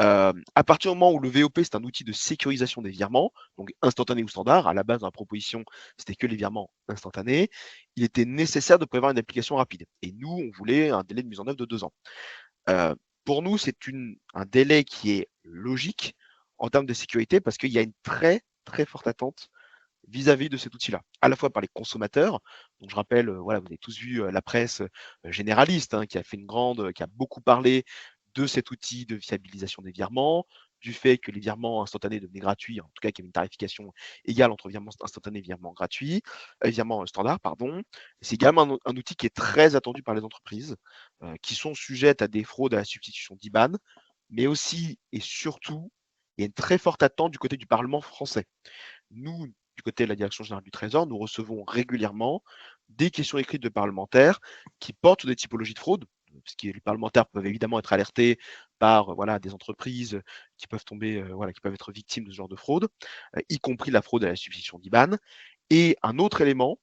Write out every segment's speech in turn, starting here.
À partir du moment où le VOP, c'est un outil de sécurisation des virements, donc instantané ou standard, à la base, dans la proposition, c'était que les virements instantanés, il était nécessaire de prévoir une application rapide. Et nous, on voulait un délai de mise en œuvre de 2 ans. Heu, pour nous, c'est un délai qui est logique en termes de sécurité parce qu'il y a une très, très forte attente vis-à-vis de cet outil-là, à la fois par les consommateurs. Donc je rappelle, voilà, vous avez tous vu, la presse, généraliste, hein, qui a beaucoup parlé de cet outil de fiabilisation des virements, du fait que les virements instantanés devenaient gratuits, en tout cas qu'il y avait une tarification égale entre virements instantanés et virements gratuits, virements standards, pardon. C'est également un outil qui est très attendu par les entreprises, qui sont sujettes à des fraudes à la substitution d'IBAN, mais aussi et surtout, il y a une très forte attente du côté du parlement français. Nous, du côté de la direction générale du Trésor, nous recevons régulièrement des questions écrites de parlementaires qui portent sur des typologies de fraude, parce que les parlementaires peuvent évidemment être alertés par voilà, des entreprises qui peuvent tomber, voilà, qui peuvent être victimes de ce genre de fraude, y compris la fraude à la substitution d'IBAN. Et un autre élément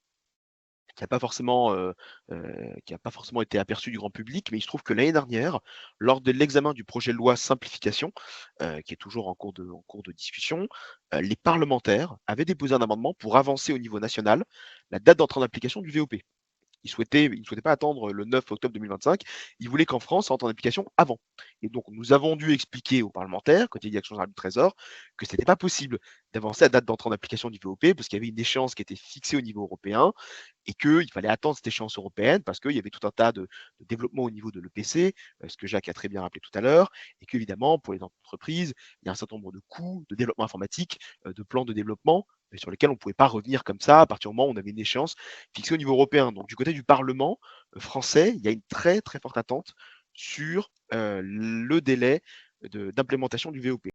qui n'a pas forcément, qui a pas forcément été aperçu du grand public, mais il se trouve que l'année dernière, lors de l'examen du projet de loi simplification, qui est toujours en cours de discussion, les parlementaires avaient déposé un amendement pour avancer au niveau national la date d'entrée en application du VOP. Ils ne souhaitaient pas attendre le 9 octobre 2025. Ils voulaient qu'en France, ça entre en application avant. Et donc, nous avons dû expliquer aux parlementaires, côté direction générale du Trésor, que ce n'était pas possible d'avancer la date d'entrée en application du VOP parce qu'il y avait une échéance qui était fixée au niveau européen et qu'il fallait attendre cette échéance européenne parce qu'il y avait tout un tas de développements au niveau de l'EPC, ce que Jacques a très bien rappelé tout à l'heure, et qu'évidemment, pour les entreprises, il y a un certain nombre de coûts de développement informatique, de plans de développement, sur lesquels on ne pouvait pas revenir comme ça à partir du moment où on avait une échéance fixée au niveau européen. Donc du côté du Parlement français, il y a une très très forte attente sur le délai d'implémentation du VOP.